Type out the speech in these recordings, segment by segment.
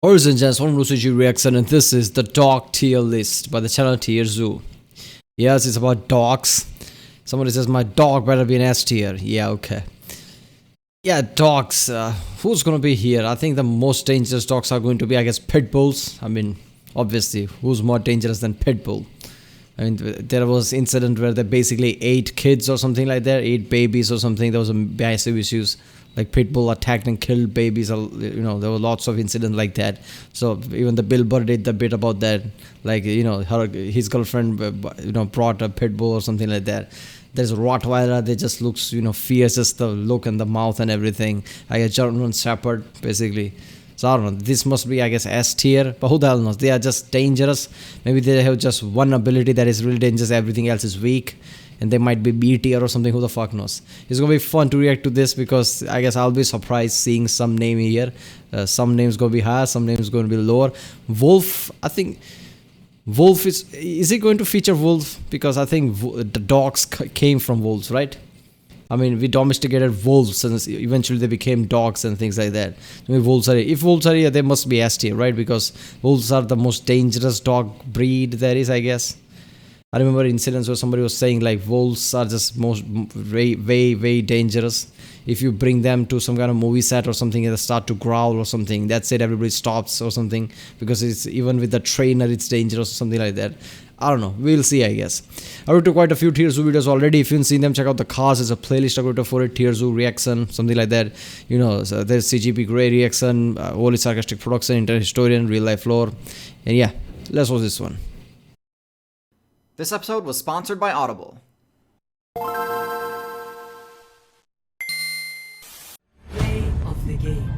Origin Gents, one Lucy reaction, and this is the dog tier list by the channel TierZoo. Yes, it's about dogs. Somebody says my dog better be an S tier. Yeah, okay. Yeah, dogs. Who's gonna be here? I think the most dangerous dogs are going to be, I guess, pit bulls. I mean, obviously, who's more dangerous than pit bull? I mean, there was incident where they basically ate kids or something like that, ate babies or something. There was a massive issues. Like pit bull attacked and killed babies. There were lots of incidents like that. So even the Bill Burr did the bit about that. Like his girlfriend brought a pit bull or something like that. There's a Rottweiler. They just looks fierce, just the look and the mouth and everything. Like a German Shepherd basically. So I don't know. This must be, I guess, S tier. But who the hell knows? They are just dangerous. Maybe they have just one ability that is really dangerous. Everything else is weak. And they might be B tier or something. Who the fuck knows? It's gonna be fun to react to this because I guess I'll be surprised seeing some name here. Some names gonna be higher. Some names gonna be lower. Wolf. I think Wolf is it going to feature Wolf? Because I think the dogs came from wolves, right? I mean, we domesticated wolves and eventually they became dogs and things like that. If wolves are here, they must be S tier, right? Because wolves are the most dangerous dog breed there is, I guess. I remember incidents where somebody was saying like wolves are just way dangerous. If you bring them to some kind of movie set or something and they start to growl or something, that's it, everybody stops or something, because it's even with the trainer it's dangerous or something like that. I don't know, we'll see, I guess. I wrote to quite a few TierZoo videos already. If you haven't seen them, check out the cars. There's a playlist I wrote for it, TierZoo reaction, something like that. So there's CGP Grey reaction, Holy Sarcastic Production, Internet Historian, Real Life Lore. And yeah, let's watch this one. This episode was sponsored by Audible. Play of the game.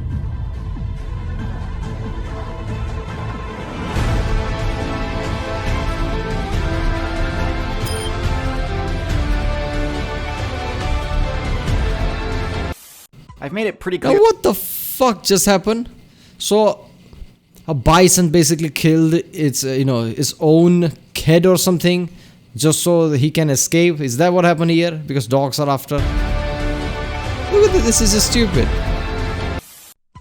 I've made it pretty Now clear. what the fuck just happened? So a bison basically killed its its own kid or something just so he can escape. Is that what happened here? Because dogs are after. Look at this. This is just stupid.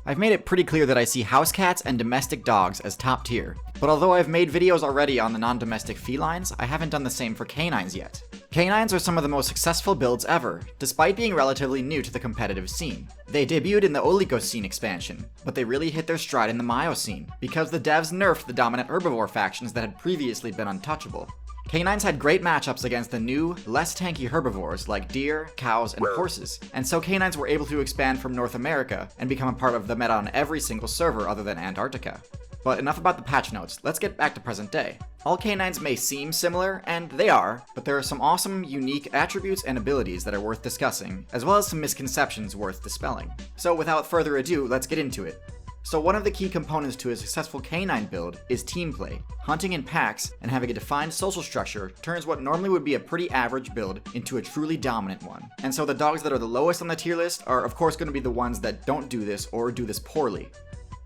I've made it pretty clear that I see house cats and domestic dogs as top tier. But although I've made videos already on the non-domestic felines, I haven't done the same for canines yet. Canines are some of the most successful builds ever, despite being relatively new to the competitive scene. They debuted in the Oligocene expansion, but they really hit their stride in the Miocene, because the devs nerfed the dominant herbivore factions that had previously been untouchable. Canines had great matchups against the new, less tanky herbivores like deer, cows, and horses, and so canines were able to expand from North America and become a part of the meta on every single server other than Antarctica. But enough about the patch notes, let's get back to present day. All canines may seem similar, and they are, but there are some awesome, unique attributes and abilities that are worth discussing, as well as some misconceptions worth dispelling. So without further ado, let's get into it. So one of the key components to a successful canine build is team play. Hunting in packs and having a defined social structure turns what normally would be a pretty average build into a truly dominant one. And so the dogs that are the lowest on the tier list are of course going to be the ones that don't do this or do this poorly.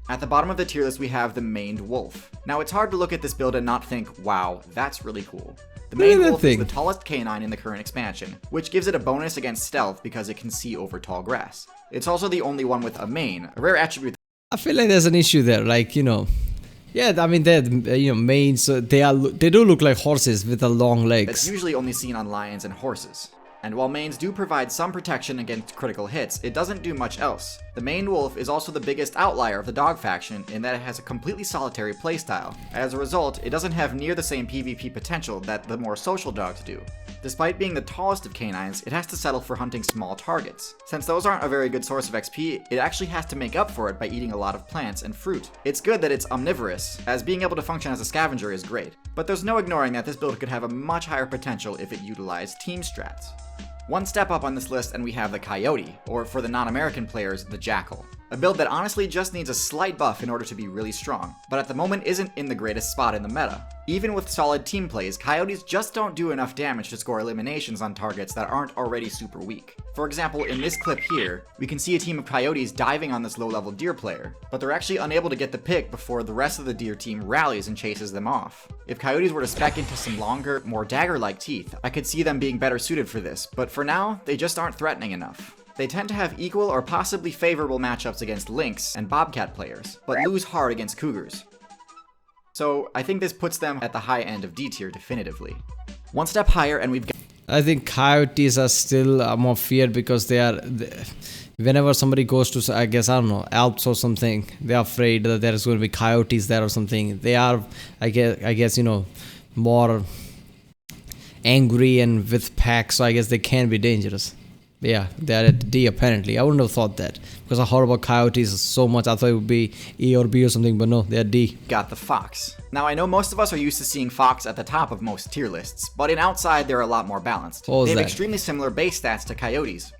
At the bottom of the tier list we have the Maine Wolf. Now it's hard to look at this build and not think, wow, that's really cool. The Maine Wolf is the tallest canine in the current expansion, which gives it a bonus against stealth because it can see over tall grass. It's also the only one with a mane, a rare attribute. I feel like there's an issue there. Like yeah, I mean they're manes. They do look like horses with the long legs. That's usually only seen on lions and horses. And while manes do provide some protection against critical hits, it doesn't do much else. The Maine Wolf is also the biggest outlier of the dog faction in that it has a completely solitary playstyle. As a result, it doesn't have near the same PvP potential that the more social dogs do. Despite being the tallest of canines, it has to settle for hunting small targets. Since those aren't a very good source of XP, it actually has to make up for it by eating a lot of plants and fruit. It's good that it's omnivorous, as being able to function as a scavenger is great, but there's no ignoring that this build could have a much higher potential if it utilized team strats. One step up on this list and we have the Coyote, or for the non-American players, the Jackal. A build that honestly just needs a slight buff in order to be really strong, but at the moment isn't in the greatest spot in the meta. Even with solid team plays, Coyotes just don't do enough damage to score eliminations on targets that aren't already super weak. For example, in this clip here, we can see a team of Coyotes diving on this low-level deer player, but they're actually unable to get the pick before the rest of the deer team rallies and chases them off. If Coyotes were to spec into some longer, more dagger-like teeth, I could see them being better suited for this, but for now, they just aren't threatening enough. They tend to have equal or possibly favorable matchups against lynx and bobcat players, but lose hard against cougars. So I think this puts them at the high end of D tier definitively. One step higher and we've got... I think coyotes are still more feared because whenever somebody goes to, I guess, I don't know, Alps or something, they're afraid that there's going to be coyotes there or something. They are, I guess, more angry and with packs, so I guess they can be dangerous. Yeah, they're at D apparently. I wouldn't have thought that because I heard about coyotes so much. I thought it would be E or B or something, but no, they're D. Got the fox. Now I know most of us are used to seeing fox at the top of most tier lists, but in outside they're a lot more balanced. What was they have that? extremely similar base stats to coyotes,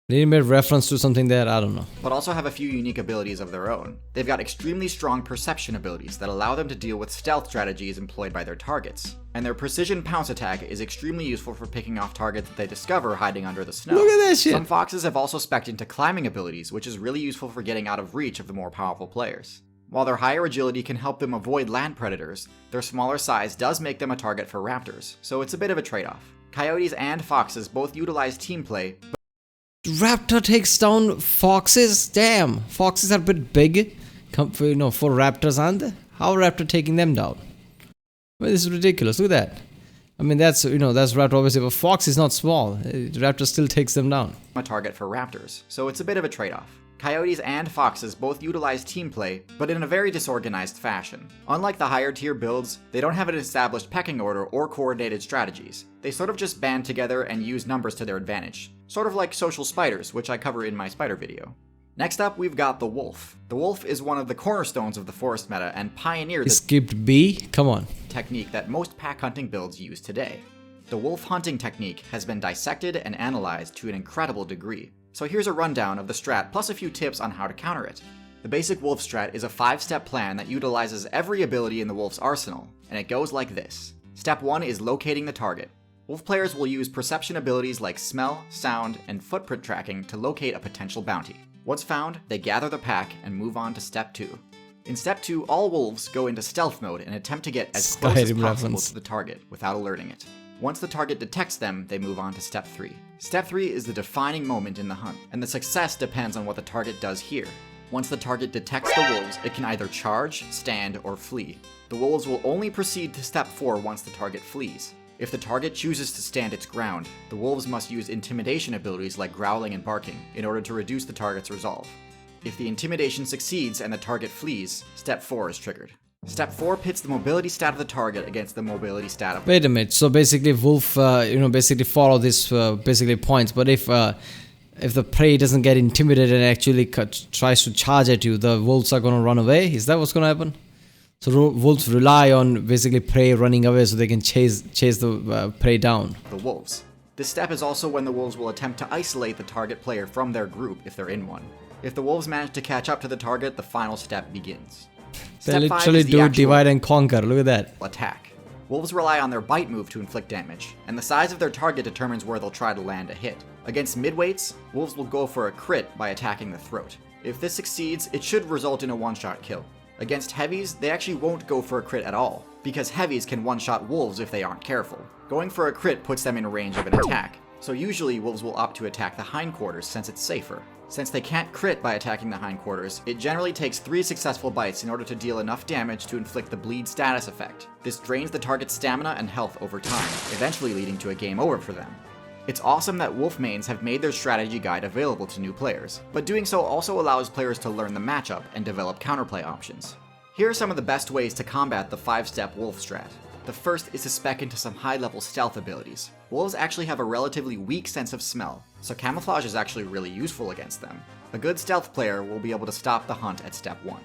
They made reference to something there, I don't know. but also have a few unique abilities of their own. They've got extremely strong perception abilities that allow them to deal with stealth strategies employed by their targets. And their precision pounce attack is extremely useful for picking off targets that they discover hiding under the snow. Look at that shit. Some foxes have also spec'd into climbing abilities, which is really useful for getting out of reach of the more powerful players. While their higher agility can help them avoid land predators, their smaller size does make them a target for raptors, so it's a bit of a trade-off. Coyotes and foxes both utilize team play, Raptor takes down foxes? Damn, foxes are a bit big for raptors, aren't they? How are raptor taking them down? Well, this is ridiculous. Look at that. I mean, that's raptor obviously, but fox is not small. Raptor still takes them down. a target for raptors, so it's a bit of a trade-off. Coyotes and foxes both utilize team play, but in a very disorganized fashion. Unlike the higher tier builds, they don't have an established pecking order or coordinated strategies. They sort of just band together and use numbers to their advantage. Sort of like social spiders, which I cover in my spider video. Next up, we've got the wolf. The wolf is one of the cornerstones of the forest meta and pioneered You the skipped B? Come on. technique that most pack hunting builds use today. The wolf hunting technique has been dissected and analyzed to an incredible degree. So here's a rundown of the strat plus a few tips on how to counter it. The basic wolf strat is a 5-step plan that utilizes every ability in the wolf's arsenal, and it goes like this. Step 1 is locating the target. Wolf players will use perception abilities like smell, sound, and footprint tracking to locate a potential bounty. Once found, they gather the pack and move on to step 2. In step 2, all wolves go into stealth mode and attempt to get as close as Skyrim possible reference. to the target without alerting it. Once the target detects them, they move on to step 3. Step 3 is the defining moment in the hunt, and the success depends on what the target does here. Once the target detects the wolves, it can either charge, stand, or flee. The wolves will only proceed to step 4 once the target flees. If the target chooses to stand its ground, the wolves must use intimidation abilities like growling and barking in order to reduce the target's resolve. If the intimidation succeeds and the target flees, step 4 is triggered. Step 4 pits the mobility stat of the target against the mobility stat of... Wait a minute. So basically, wolf, basically follow this basically points. But if the prey doesn't get intimidated and actually tries to charge at you, the wolves are gonna run away. Is that what's gonna happen? So wolves rely on basically prey running away so they can chase the prey down. the wolves. This step is also when the wolves will attempt to isolate the target player from their group if they're in one. If the wolves manage to catch up to the target, the final step begins. They Step 5 literally is the do actual divide and conquer. Look at that. attack. Wolves rely on their bite move to inflict damage, and the size of their target determines where they'll try to land a hit. Against midweights, wolves will go for a crit by attacking the throat. If this succeeds, it should result in a one-shot kill. Against heavies, they actually won't go for a crit at all, because heavies can one-shot wolves if they aren't careful. Going for a crit puts them in range of an attack, so usually wolves will opt to attack the hindquarters since it's safer. Since they can't crit by attacking the hindquarters, it generally takes 3 successful bites in order to deal enough damage to inflict the bleed status effect. This drains the target's stamina and health over time, eventually leading to a game over for them. It's awesome that wolf mains have made their strategy guide available to new players, but doing so also allows players to learn the matchup and develop counterplay options. Here are some of the best ways to combat the 5-step wolf strat. The first is to spec into some high-level stealth abilities. Wolves actually have a relatively weak sense of smell, so camouflage is actually really useful against them. A good stealth player will be able to stop the hunt at step 1.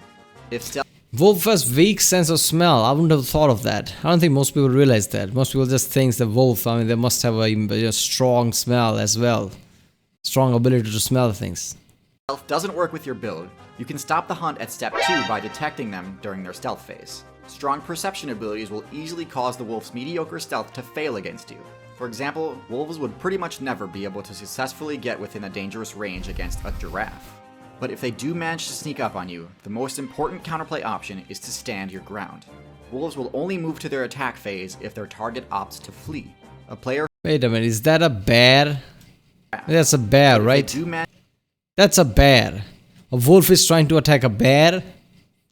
If stealth Wolf has weak sense of smell. I wouldn't have thought of that. I don't think most people realize that. Most people just think the wolf, I mean, they must have a strong smell as well. Strong ability to smell things. doesn't work with your build, you can stop the hunt at step 2 by detecting them during their stealth phase. Strong perception abilities will easily cause the wolf's mediocre stealth to fail against you. For example, wolves would pretty much never be able to successfully get within a dangerous range against a giraffe. But if they do manage to sneak up on you, the most important counterplay option is to stand your ground. Wolves will only move to their attack phase if their target opts to flee. A player Wait a minute, is that a bear? That's a bear, if they right? do That's a bear. A wolf is trying to attack a bear?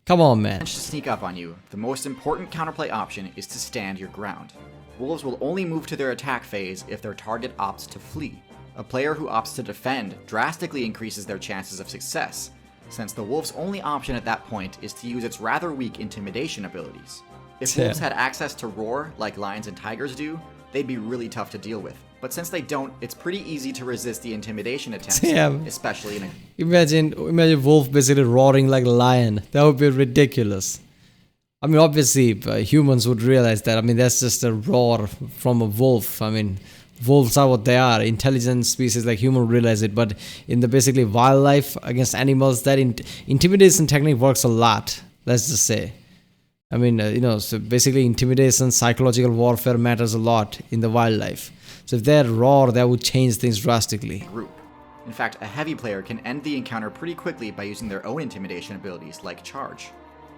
Come on, man. To sneak up on you, the most important counterplay option is to stand your ground. Wolves will only move to their attack phase if their target opts to flee. A player who opts to defend drastically increases their chances of success, since the wolf's only option at that point is to use its rather weak intimidation abilities. If wolves had access to roar like lions and tigers do, they'd be really tough to deal with. But since they don't, it's pretty easy to resist the intimidation attempts, especially in a... Imagine wolf basically roaring like a lion. That would be ridiculous. I mean, obviously, humans would realize that. I mean, that's just a roar from a wolf. I mean, wolves are what they are. Intelligent species like human would realize it. But in the basically wildlife against animals, that intimidation technique works a lot. Let's just say. I mean, so basically intimidation, psychological warfare matters a lot in the wildlife. So if they had roar, that would change things drastically. Group. In fact, a heavy player can end the encounter pretty quickly by using their own intimidation abilities like charge.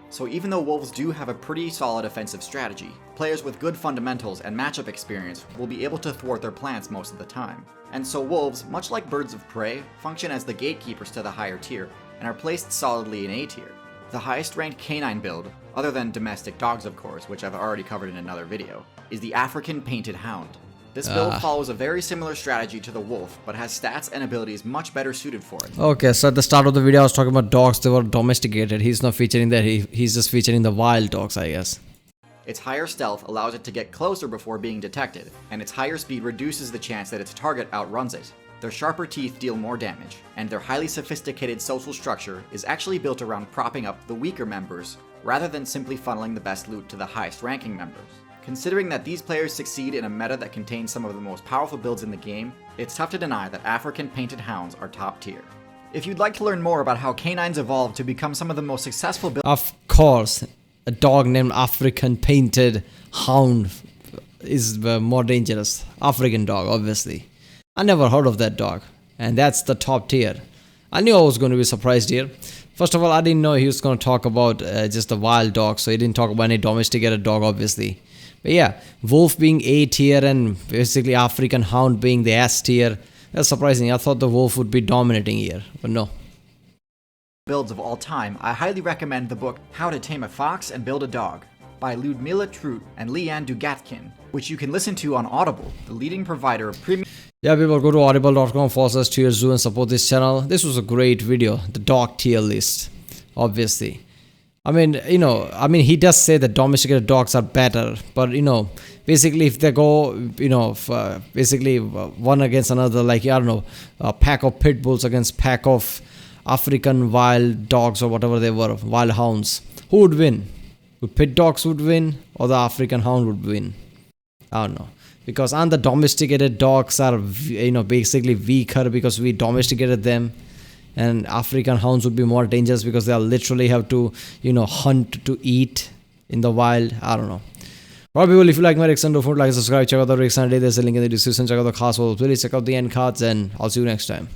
So even though wolves do have a pretty solid offensive strategy, players with good fundamentals and matchup experience will be able to thwart their plans most of the time. And so wolves, much like birds of prey, function as the gatekeepers to the higher tier, and are placed solidly in A tier. The highest ranked canine build, other than domestic dogs of course, which I've already covered in another video, is the African Painted Hound. This build follows a very similar strategy to the wolf, but has stats and abilities much better suited for it. Okay, so at the start of the video I was talking about dogs that were domesticated. He's not featuring that, he's just featuring the wild dogs, I guess. Its higher stealth allows it to get closer before being detected, and its higher speed reduces the chance that its target outruns it. Their sharper teeth deal more damage, and their highly sophisticated social structure is actually built around propping up the weaker members, rather than simply funneling the best loot to the highest ranking members. Considering that these players succeed in a meta that contains some of the most powerful builds in the game, it's tough to deny that African Painted Hounds are top tier. If you'd like to learn more about how canines evolved to become some of the most successful builds... Of course, a dog named African Painted Hound is more dangerous. African dog, obviously. I never heard of that dog, and that's the top tier. I knew I was going to be surprised here. First of all, I didn't know he was going to talk about just a wild dog, so he didn't talk about any domesticated dog, obviously. But yeah, wolf being A tier and basically African hound being the S tier, that's surprising. I thought the wolf would be dominating here, but no. Builds of all time, I highly recommend the book How to Tame a Fox and Build a Dog by Ludmila Trut and Leanne Dugatkin, which you can listen to on Audible, the leading provider of premium... Yeah, people, go to audible.com/TierZoo and support this channel. This was a great video, the dog tier list, obviously. I mean, he does say that domesticated dogs are better, but, basically if they go, basically one against another, like, I don't know, a pack of pit bulls against pack of African wild dogs or whatever they were, wild hounds, who would win? Would pit dogs would win or the African hound would win? I don't know. Because the domesticated dogs are, basically weaker because we domesticated them. And African hounds would be more dangerous because they'll literally have to, hunt to eat in the wild. I don't know. Alright people, if you like my reaction, don't forget to like and subscribe. Check out the reaction today. There's a link in the description. Check out the cast. Please check out the end cards and I'll see you next time.